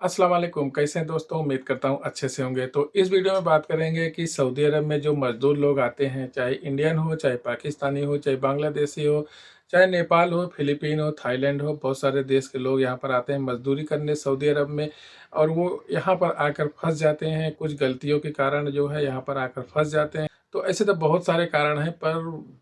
अस्सलाम वालेकुम, कैसे हैं दोस्तों? उम्मीद करता हूँ अच्छे से होंगे। तो इस वीडियो में बात करेंगे कि सऊदी अरब में जो मज़दूर लोग आते हैं, चाहे इंडियन हो, चाहे पाकिस्तानी हो, चाहे बांग्लादेशी हो, चाहे नेपाल हो, फ़िलीपीन हो, थाईलैंड हो, बहुत सारे देश के लोग यहाँ पर आते हैं मज़दूरी करने सऊदी अरब में और वो यहाँ पर आकर फँस जाते हैं। कुछ गलतियों के कारण जो है यहाँ पर आकर फँस जाते हैं। तो ऐसे तो बहुत सारे कारण हैं, पर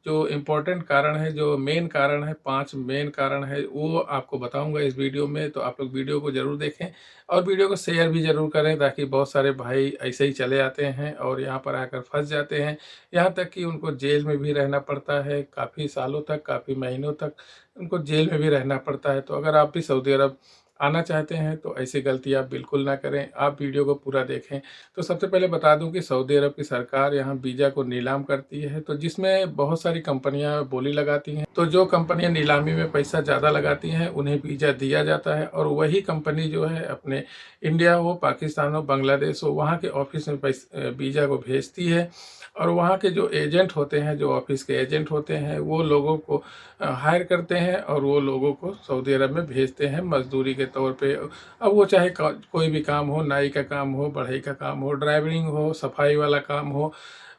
जो इम्पोर्टेंट कारण है, जो मेन कारण है, 5 मेन कारण है, वो आपको बताऊँगा इस वीडियो में। तो आप लोग वीडियो को ज़रूर देखें और वीडियो को शेयर भी ज़रूर करें, ताकि बहुत सारे भाई ऐसे ही चले आते हैं और यहाँ पर आकर फँस जाते हैं। यहाँ तक कि उनको जेल में भी रहना पड़ता है, काफ़ी सालों तक, काफ़ी महीनों तक उनको जेल में भी रहना पड़ता है। तो अगर आप भी सऊदी अरब आना चाहते हैं तो ऐसी गलती आप बिल्कुल ना करें, आप वीडियो को पूरा देखें। तो सबसे पहले बता दूं कि सऊदी अरब की सरकार यहाँ वीज़ा को नीलाम करती है, तो जिसमें बहुत सारी कंपनियां बोली लगाती हैं। तो जो कंपनियां नीलामी में पैसा ज़्यादा लगाती हैं उन्हें वीज़ा दिया जाता है, और वही कंपनी जो है अपने इंडिया हो, पाकिस्तान हो, बांग्लादेश हो, वहाँ के ऑफिस में वीज़ा को भेजती है। और वहाँ के जो एजेंट होते हैं, जो ऑफिस के एजेंट होते हैं, वो लोगों को हायर करते हैं और वो लोगों को सऊदी अरब में भेजते हैं मजदूरी के तौर पे। अब वो चाहे कोई भी काम हो, नाई का काम हो, बढ़ई का काम हो, ड्राइवरिंग हो, सफाई वाला काम हो,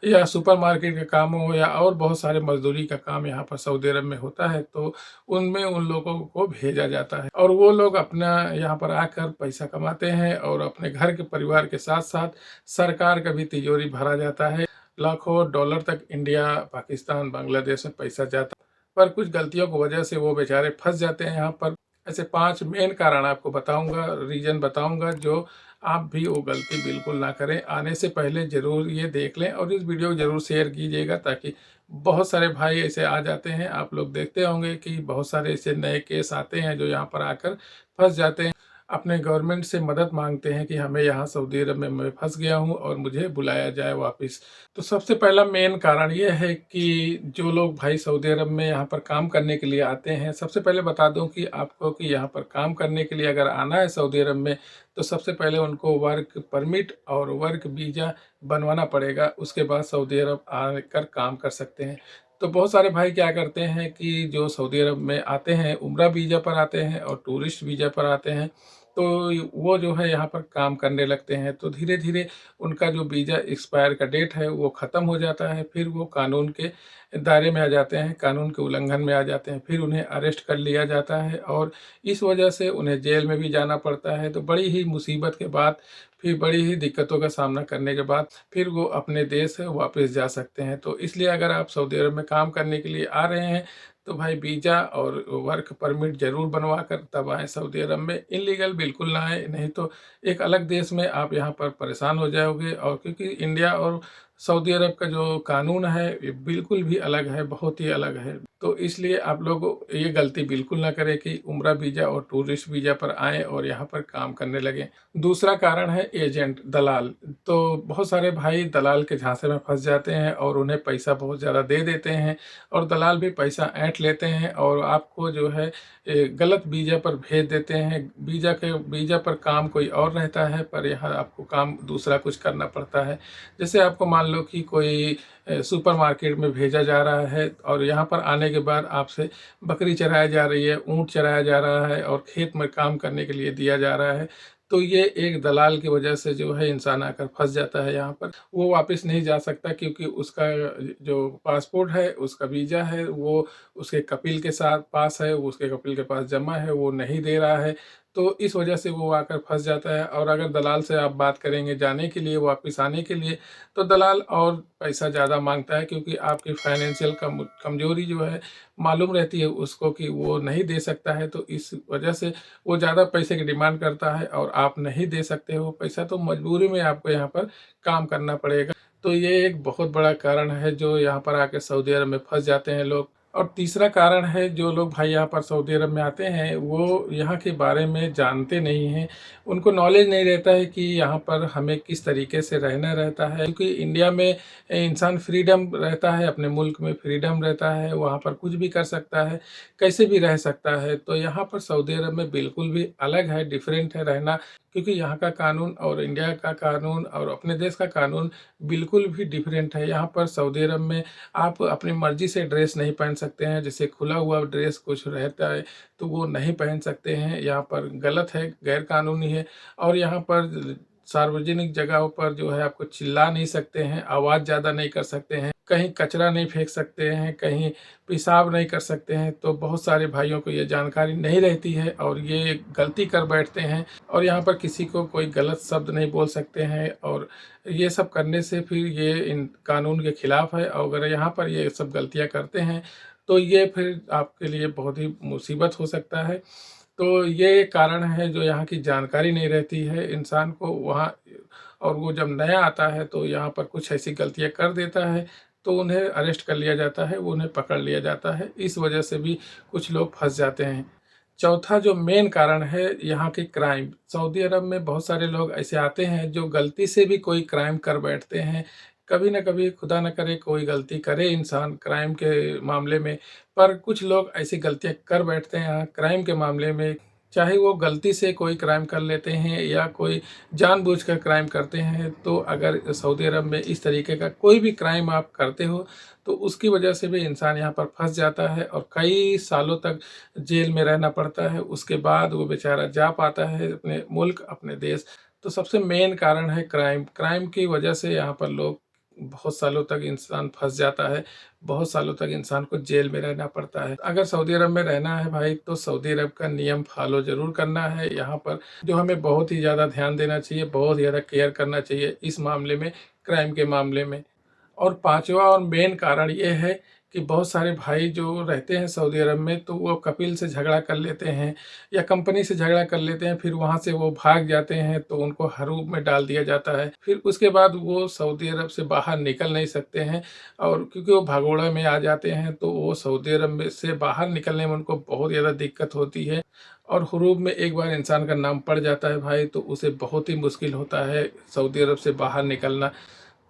या सुपरमार्केट का काम हो, या और बहुत सारे मजदूरी का काम यहाँ पर सऊदी अरब में होता है। तो उनमें उन लोगों को भेजा जाता है और वो लोग अपना यहाँ पर आकर पैसा कमाते हैं और अपने घर के परिवार के साथ साथ सरकार का भी तिजोरी भरा जाता है। लाखों डॉलर तक इंडिया, पाकिस्तान, बांग्लादेश में पैसा जाता है, पर कुछ गलतियों की वजह से वो बेचारे फंस जाते हैं यहाँ पर। ऐसे 5 मेन कारण आपको बताऊंगा, रीजन बताऊंगा, जो आप भी वो गलती बिल्कुल ना करें। आने से पहले ज़रूर ये देख लें और इस वीडियो को ज़रूर शेयर कीजिएगा, ताकि बहुत सारे भाई ऐसे आ जाते हैं। आप लोग देखते होंगे कि बहुत सारे ऐसे नए केस आते हैं जो यहाँ पर आकर फंस जाते हैं, अपने गवर्नमेंट से मदद मांगते हैं कि हमें यहाँ सऊदी अरब में मैं फंस गया हूँ और मुझे बुलाया जाए वापस। तो सबसे पहला मेन कारण ये है कि जो लोग भाई सऊदी अरब में यहाँ पर काम करने के लिए आते हैं, सबसे पहले बता दूं कि आपको कि यहाँ पर काम करने के लिए अगर आना है सऊदी अरब में, तो सबसे पहले उनको वर्क परमिट और वर्क वीज़ा बनवाना पड़ेगा। उसके बाद सऊदी अरब आकर काम कर सकते हैं। तो बहुत सारे भाई क्या करते हैं कि जो सऊदी अरब में आते हैं, उम्रा वीज़ा पर आते हैं और टूरिस्ट वीज़ा पर आते हैं, तो वो जो है यहाँ पर काम करने लगते हैं। तो धीरे धीरे उनका जो वीज़ा एक्सपायर का डेट है वो ख़त्म हो जाता है। फिर वो कानून के दायरे में आ जाते हैं, कानून के उल्लंघन में आ जाते हैं। फिर उन्हें अरेस्ट कर लिया जाता है और इस वजह से उन्हें जेल में भी जाना पड़ता है। तो बड़ी ही मुसीबत के बाद, फिर बड़ी ही दिक्कतों का सामना करने के बाद फिर वो अपने देश वापस जा सकते हैं। तो इसलिए अगर आप सऊदी अरब में काम करने के लिए आ रहे हैं, तो भाई वीज़ा और वर्क परमिट ज़रूर बनवा कर तब आएँ सऊदी अरब में। इल्लीगल बिल्कुल ना आए, नहीं तो एक अलग देश में आप यहाँ पर परेशान हो जाओगे। और क्योंकि इंडिया और सऊदी अरब का जो कानून है ये बिल्कुल भी अलग है, बहुत ही अलग है। तो इसलिए आप लोग ये गलती बिल्कुल ना करें कि उम्रा वीज़ा और टूरिस्ट वीज़ा पर आएँ और यहाँ पर काम करने लगें। दूसरा कारण है एजेंट, दलाल। तो बहुत सारे भाई दलाल के झांसे में फंस जाते हैं और उन्हें पैसा बहुत ज़्यादा दे देते हैं, और दलाल भी पैसा ऐंठ लेते हैं और आपको जो है गलत वीज़ा पर भेज देते हैं। वीज़ा पर काम कोई और रहता है, पर यहाँ आपको काम दूसरा कुछ करना पड़ता है। जैसे आपको मान लो कि कोई सुपरमार्केट में भेजा जा रहा है और यहाँ पर आने के बाद आपसे बकरी चराई जा रही है, ऊँट चराया जा रहा है और खेत में काम करने के लिए दिया जा रहा है। तो ये एक दलाल की वजह से जो है इंसान आकर फंस जाता है यहाँ पर। वो वापस नहीं जा सकता, क्योंकि उसका जो पासपोर्ट है, उसका वीज़ा है, वो उसके कपिल के साथ पास है, वो उसके कपिल के पास जमा है, वो नहीं दे रहा है। तो इस वजह से वो आकर फंस जाता है। और अगर दलाल से आप बात करेंगे जाने के लिए, वापस आने के लिए, तो दलाल और पैसा ज़्यादा मांगता है, क्योंकि आपकी फाइनेंशियल कमजोरी जो है मालूम रहती है उसको कि वो नहीं दे सकता है। तो इस वजह से वो ज़्यादा पैसे की डिमांड करता है और आप नहीं दे सकते हो पैसा, तो मजबूरी में आपको यहाँ पर काम करना पड़ेगा। तो ये एक बहुत बड़ा कारण है जो यहाँ पर आके सऊदी अरब में फंस जाते हैं लोग। और तीसरा कारण है, जो लोग भाई यहाँ पर सऊदी अरब में आते हैं वो यहाँ के बारे में जानते नहीं हैं। उनको नॉलेज नहीं रहता है कि यहाँ पर हमें किस तरीके से रहना रहता है, क्योंकि इंडिया में इंसान फ्रीडम रहता है, अपने मुल्क में फ्रीडम रहता है, वहाँ पर कुछ भी कर सकता है, कैसे भी रह सकता है। तो यहाँ पर सऊदी अरब में बिल्कुल भी अलग है, डिफरेंट है रहना। क्योंकि यहाँ का कानून और इंडिया का कानून और अपने देश का कानून बिल्कुल भी डिफरेंट है। यहाँ पर सऊदी अरब में आप अपनी मर्जी से ड्रेस नहीं पहन सकते हैं, जैसे खुला हुआ ड्रेस कुछ रहता है तो वो नहीं पहन सकते हैं। यहाँ पर गलत है, गैर कानूनी है। और यहाँ पर सार्वजनिक जगहों पर जो है आपको चिल्ला नहीं सकते हैं, आवाज़ ज़्यादा नहीं कर सकते हैं, कहीं कचरा नहीं फेंक सकते हैं, कहीं पेशाब नहीं कर सकते हैं। तो बहुत सारे भाइयों को ये जानकारी नहीं रहती है और ये गलती कर बैठते हैं और यहाँ पर किसी को कोई गलत शब्द नहीं बोल सकते हैं। और ये सब करने से फिर ये इन कानून के खिलाफ है। और अगर यहाँ पर ये सब गलतियाँ करते हैं तो ये फिर आपके लिए बहुत ही मुसीबत हो सकता है। तो ये कारण है जो यहाँ की जानकारी नहीं रहती है इंसान को वहाँ। और वो जब नया आता है तो यहाँ पर कुछ ऐसी गलतियाँ कर देता है तो उन्हें अरेस्ट कर लिया जाता है, उन्हें पकड़ लिया जाता है। इस वजह से भी कुछ लोग फंस जाते हैं। चौथा जो मेन कारण है यहाँ की क्राइम। सऊदी अरब में बहुत सारे लोग ऐसे आते हैं जो गलती से भी कोई क्राइम कर बैठते हैं। कभी ना कभी खुदा न करे कोई गलती करे इंसान क्राइम के मामले में, पर कुछ लोग ऐसी गलतियाँ कर बैठते हैं यहाँ क्राइम के मामले में। चाहे वो गलती से कोई क्राइम कर लेते हैं या कोई जानबूझकर क्राइम करते हैं, तो अगर सऊदी अरब में इस तरीके का कोई भी क्राइम आप करते हो तो उसकी वजह से भी इंसान यहाँ पर फंस जाता है और कई सालों तक जेल में रहना पड़ता है। उसके बाद वो बेचारा जा पाता है अपने मुल्क, अपने देश। तो सबसे मेन कारण है क्राइम। क्राइम की वजह से यहाँ पर लोग बहुत सालों तक इंसान फंस जाता है, बहुत सालों तक इंसान को जेल में रहना पड़ता है। अगर सऊदी अरब में रहना है भाई तो सऊदी अरब का नियम फॉलो ज़रूर करना है। यहाँ पर जो हमें बहुत ही ज़्यादा ध्यान देना चाहिए, बहुत ज़्यादा केयर करना चाहिए इस मामले में, क्राइम के मामले में। और पांचवा और मेन कारण ये है कि बहुत सारे भाई जो रहते हैं सऊदी अरब में तो वो कपिल से झगड़ा कर लेते हैं या कंपनी से झगड़ा कर लेते हैं, फिर वहाँ से वो भाग जाते हैं तो उनको हरूब में डाल दिया जाता है। फिर उसके बाद वो सऊदी अरब से बाहर निकल नहीं सकते हैं और क्योंकि वो भगोड़े में आ जाते हैं तो वो सऊदी अरब में से बाहर निकलने में उनको बहुत ज़्यादा दिक्कत होती है। और हुरूब में एक बार इंसान का नाम पड़ जाता है भाई तो उसे बहुत ही मुश्किल होता है सऊदी अरब से बाहर निकलना।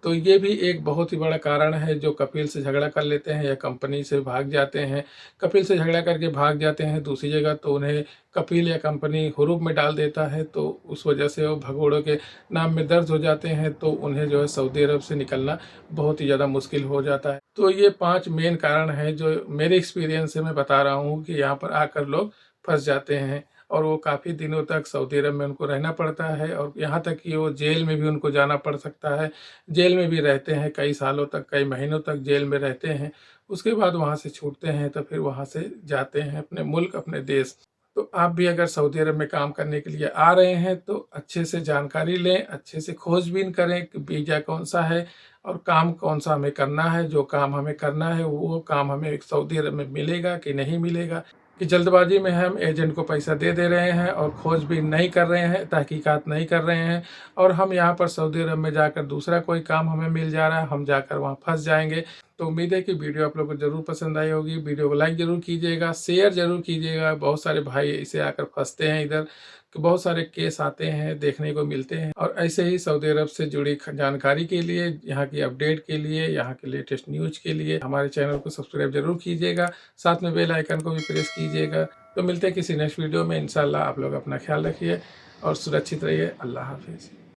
तो ये भी एक बहुत ही बड़ा कारण है जो कपिल से झगड़ा कर लेते हैं या कंपनी से भाग जाते हैं। कपिल से झगड़ा करके भाग जाते हैं दूसरी जगह तो उन्हें कपिल या कंपनी हुरूब में डाल देता है, तो उस वजह से वो भगोड़ों के नाम में दर्ज हो जाते हैं तो उन्हें जो है सऊदी अरब से निकलना बहुत ही ज़्यादा मुश्किल हो जाता है। तो ये 5 मेन कारण हैं जो मेरे एक्सपीरियंस से मैं बता रहा हूँ कि यहाँ पर आकर लोग फंस जाते हैं और वो काफ़ी दिनों तक सऊदी अरब में उनको रहना पड़ता है और यहाँ तक कि वो जेल में भी उनको जाना पड़ सकता है। जेल में भी रहते हैं कई सालों तक, कई महीनों तक जेल में रहते हैं। उसके बाद वहाँ से छूटते हैं तो फिर वहाँ से जाते हैं अपने मुल्क, अपने देश। तो आप भी अगर सऊदी अरब में काम करने के लिए आ रहे हैं तो अच्छे से जानकारी लें, अच्छे से खोजबीन करें कि वीज़ा कौन सा है और काम कौन सा हमें करना है। जो काम हमें करना है वो काम हमें सऊदी अरब में मिलेगा कि नहीं मिलेगा, कि जल्दबाजी में हम एजेंट को पैसा दे रहे हैं और खोजबीन नहीं कर रहे हैं, तहकीकात नहीं कर रहे हैं और हम यहाँ पर सऊदी अरब में जाकर दूसरा कोई काम हमें मिल जा रहा है, हम जाकर वहाँ फंस जाएंगे। तो उम्मीद है कि वीडियो आप लोगों को ज़रूर पसंद आई होगी। वीडियो को लाइक ज़रूर कीजिएगा, शेयर ज़रूर कीजिएगा। बहुत सारे भाई इसे आकर फंसते हैं इधर, कि बहुत सारे केस आते हैं देखने को मिलते हैं। और ऐसे ही सऊदी अरब से जुड़ी जानकारी के लिए, यहाँ की अपडेट के लिए, यहाँ के लेटेस्ट न्यूज के लिए हमारे चैनल को सब्सक्राइब जरूर कीजिएगा, साथ में बेल आइकन को भी प्रेस कीजिएगा। तो मिलते हैं किसी नेक्स्ट वीडियो में। इंशाल्लाह आप लोग अपना ख्याल रखिए और सुरक्षित रहिए। अल्लाह हाफिज़।